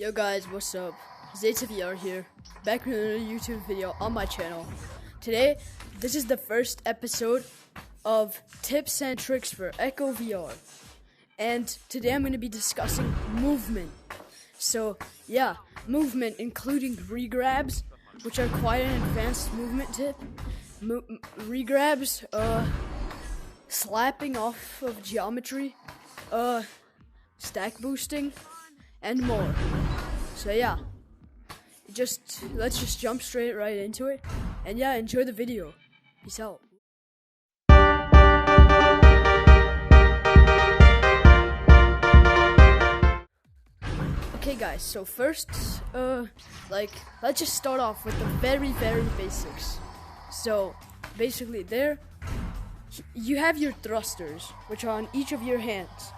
Yo guys, what's up? VRML here, back with another YouTube video on my channel. Today, this is the first episode of Tips and Tricks for echovr. And today I'm going to be discussing movement. So, yeah, movement including regrabs, which are quite an advanced movement tip. Regrabs, slapping off of geometry, stack boosting, and more. So yeah, let's just jump straight right into it, and yeah, enjoy the video. Peace out. Okay guys, so first, let's just start off with the very basics. So basically there, you have your thrusters, which are on each of your hands,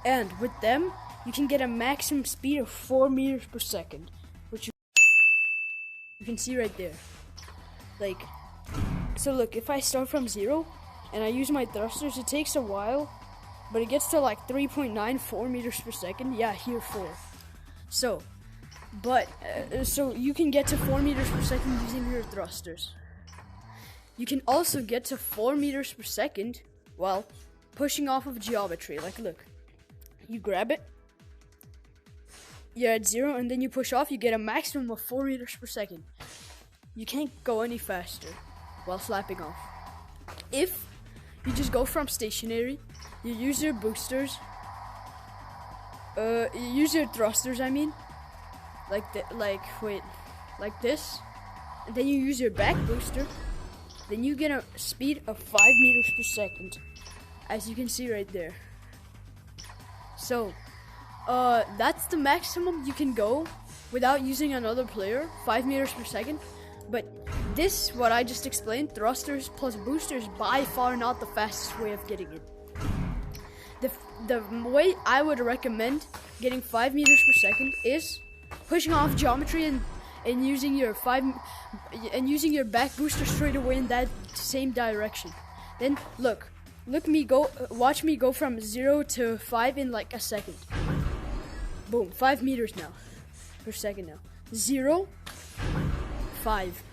and with them, you can get a maximum speed of 4 meters per second, which you can see right there. So look, if I start from 0 and I use my thrusters, it takes a while, but it gets to like 3.94 meters per second. Yeah, here 4. So you can get to 4 meters per second using your thrusters. You can also get to 4 meters per second while pushing off of geometry. Like, look, you grab it, you're at 0, and then you push off, you get a maximum of 4 meters per second. You can't go any faster while slapping off. If you just go from stationary, you use your boosters, you use your thrusters, I mean, like this, and then you use your back booster, then you get a speed of 5 meters per second, as you can see right there. So, that's the maximum you can go without using another player, 5 meters per second. But this, what I just explained, thrusters plus boosters, by far not the fastest way of getting it. The way I would recommend getting 5 meters per second is pushing off geometry and using your back booster straight away in that same direction. Then watch me go from 0 to 5 in like a second. Boom, 5 meters now per second now. 0, 5.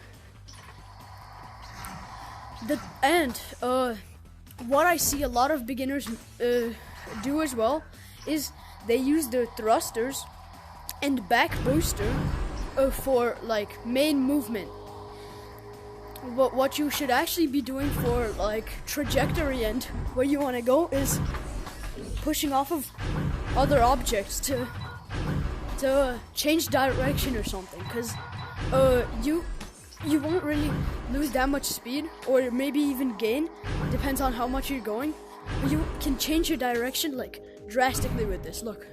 What I see a lot of beginners do as well is they use their thrusters and back booster for like main movement. But what you should actually be doing for like trajectory and where you want to go is pushing off of other objects to change direction or something, because you won't really lose that much speed, or maybe even gain, depends on how much you're going, but you can change your direction like drastically with this. Look,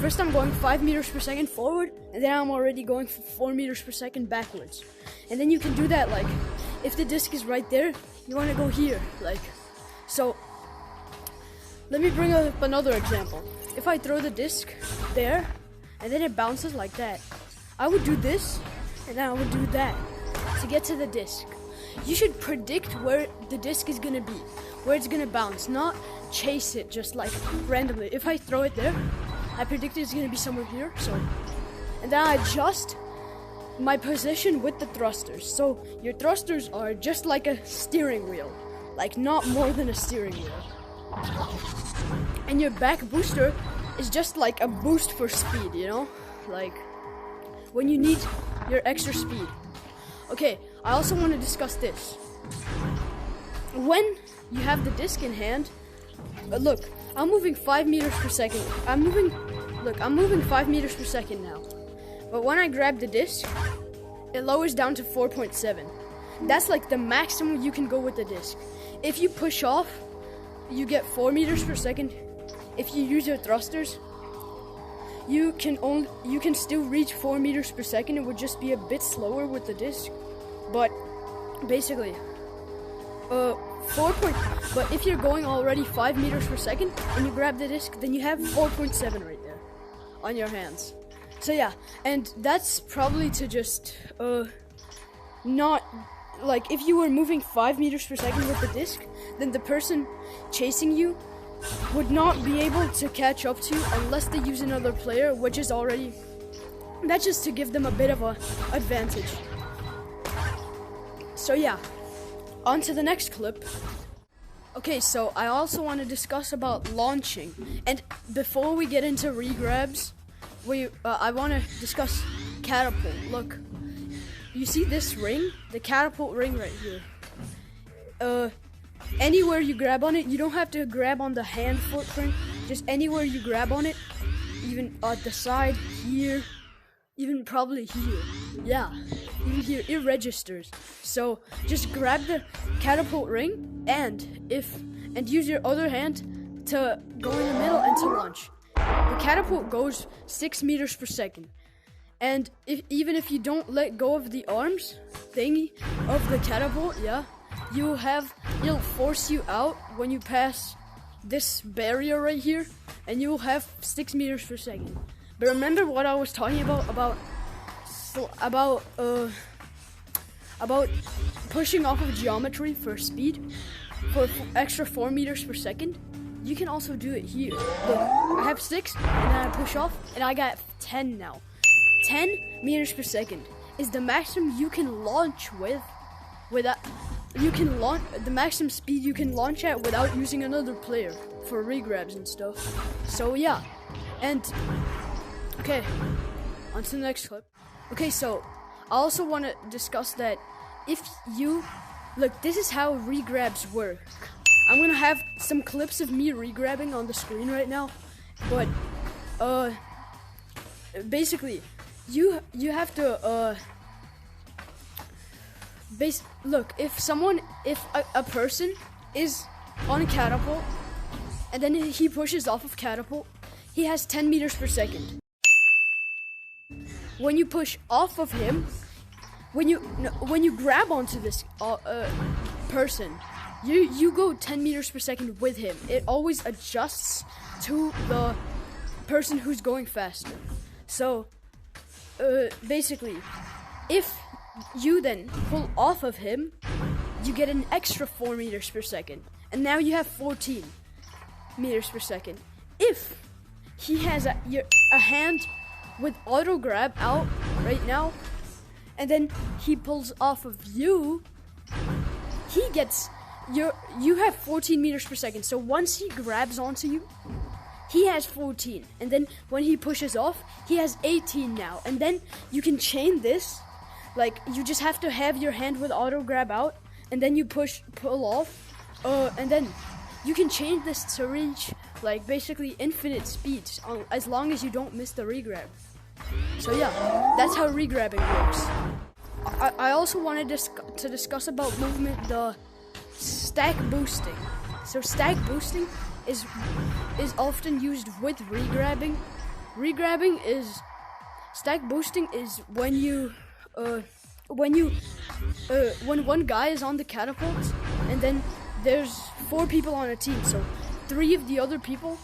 first I'm going 5 meters per second forward, and then I'm already going 4 meters per second backwards. And then you can do that, like, if the disc is right there, you want to go here, like, so. Let me bring up another example. If I throw the disc there, and then it bounces like that, I would do this, and then I would do that to get to the disc. You should predict where the disc is gonna be, where it's gonna bounce, not chase it just like randomly. If I throw it there, I predict it's gonna be somewhere here, so, and then I adjust my position with the thrusters. So your thrusters are just like a steering wheel, like not more than a steering wheel. And your back booster is just like a boost for speed, you know? Like when you need your extra speed. Okay, I also want to discuss this. When you have the disc in hand, look, I'm moving 5 meters per second. I'm moving 5 meters per second now. But when I grab the disc, it lowers down to 4.7. That's like the maximum you can go with the disc. If you push off, you get 4 meters per second. If you use your thrusters, you can still reach 4 meters per second. It would just be a bit slower with the disc. But basically, but if you're going already 5 meters per second and you grab the disc, then you have 4.7 right there on your hands. So yeah, and that's probably to just not, like, if you were moving 5 meters per second with the disc, then the person chasing you would not be able to catch up to you unless they use another player, which is already That's just to give them a bit of a advantage. So yeah, on to the next clip. Okay, so I also want to discuss about launching. And before we get into regrabs, I want to discuss Catapult. Look, you see this ring? The Catapult ring right here. Anywhere you grab on it, you don't have to grab on the hand footprint. Just anywhere you grab on it, even at the side, here, even probably here. Yeah, even here, it registers. So just grab the Catapult ring and use your other hand to go in the middle and to launch. The Catapult goes 6 meters per second. And even if you don't let go of the arms thingy of the Catapult, yeah, it'll force you out when you pass this barrier right here, and you'll have 6 meters per second. But remember what I was talking about pushing off of geometry for speed, for extra 4 meters per second? You can also do it here. Look, I have 6, and then I push off, and I got 10 now. 10 meters per second is the maximum you can launch the maximum speed you can launch at without using another player for regrabs and stuff. So yeah, and okay, on to the next clip. Okay, so I also want to discuss that look, this is how regrabs work. I'm gonna have some clips of me regrabbing on the screen right now, but basically you have to look, if a person is on a Catapult and then he pushes off of Catapult, he has 10 meters per second. When you push off of him, when you grab onto this person, you go 10 meters per second with him. It always adjusts to the person who's going faster. So basically, if you then pull off of him, you get an extra 4 meters per second, and now you have 14 meters per second. If he has a hand with auto grab out right now, and then he pulls off of you, he gets you have 14 meters per second. So once he grabs onto you, he has 14, and then when he pushes off, he has 18 now. And then you can chain this, like you just have to have your hand with auto grab out, and then you pull off, and then you can change this to reach like basically infinite speeds as long as you don't miss the regrab. So yeah, that's how regrabbing works. I also wanted to discuss about movement, the stack boosting. So stack boosting is often used with regrabbing. Stack boosting is when one guy is on the catapult, and then there's 4 people on a team. So 3 of the other people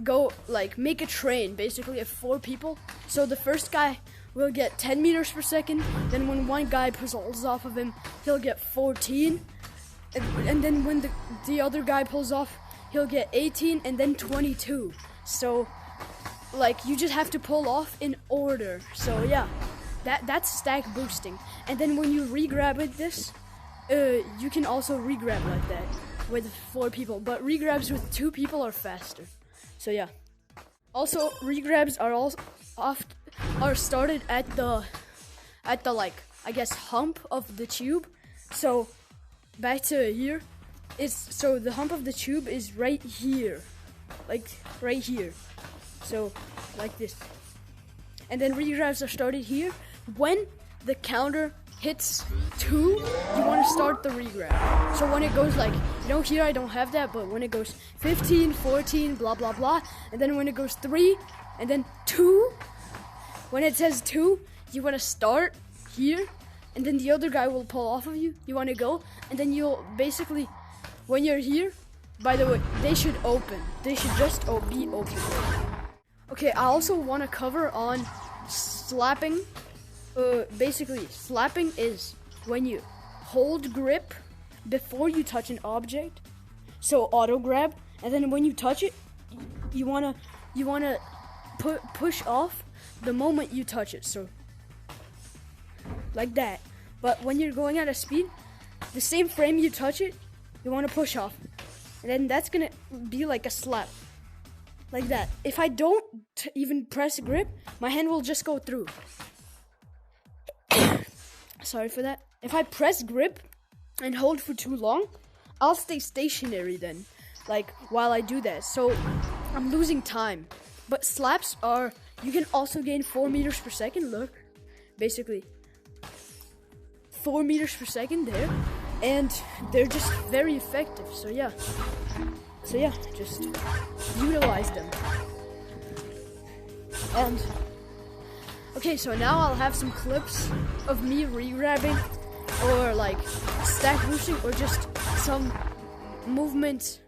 go like make a train basically of 4 people. So the first guy will get 10 meters per second. Then when one guy pulls off of him, he'll get 14. And then when the other guy pulls off, he'll get 18 and then 22. So like you just have to pull off in order. So yeah, that's stack boosting. And then when you regrab with this, you can also regrab like that with 4 people, but regrabs with 2 people are faster. So yeah. Also, regrabs are started at the like I guess hump of the tube. So back to here, so the hump of the tube is right here, like right here. So like this. And then regrabs are started here. When the counter hits 2, you want to start the regrab. So when it goes like, here I don't have that, but when it goes 15, 14, blah blah blah, and then when it goes 3 and then 2, when it says 2, you want to start here, and then the other guy will pull off of you. You want to go, and then you'll basically, when you're here, by the way, they should open. They should just be open. Okay, I also want to cover on slapping. Basically, slapping is when you hold grip before you touch an object. So auto grab, and then when you touch it, you wanna push off the moment you touch it, so like that. But when you're going at a speed, the same frame you touch it, you want to push off, and then that's gonna be like a slap, like that. If I don't even press grip, my hand will just go through. Sorry for that. If I press grip and hold for too long, I'll stay stationary then, like while I do that, so I'm losing time. But slaps are, you can also gain 4 meters per second, look, basically 4 meters per second there, and they're just very effective, so yeah, just utilize them. And okay, so now I'll have some clips of me regrabbing, or like stack boosting, or just some movement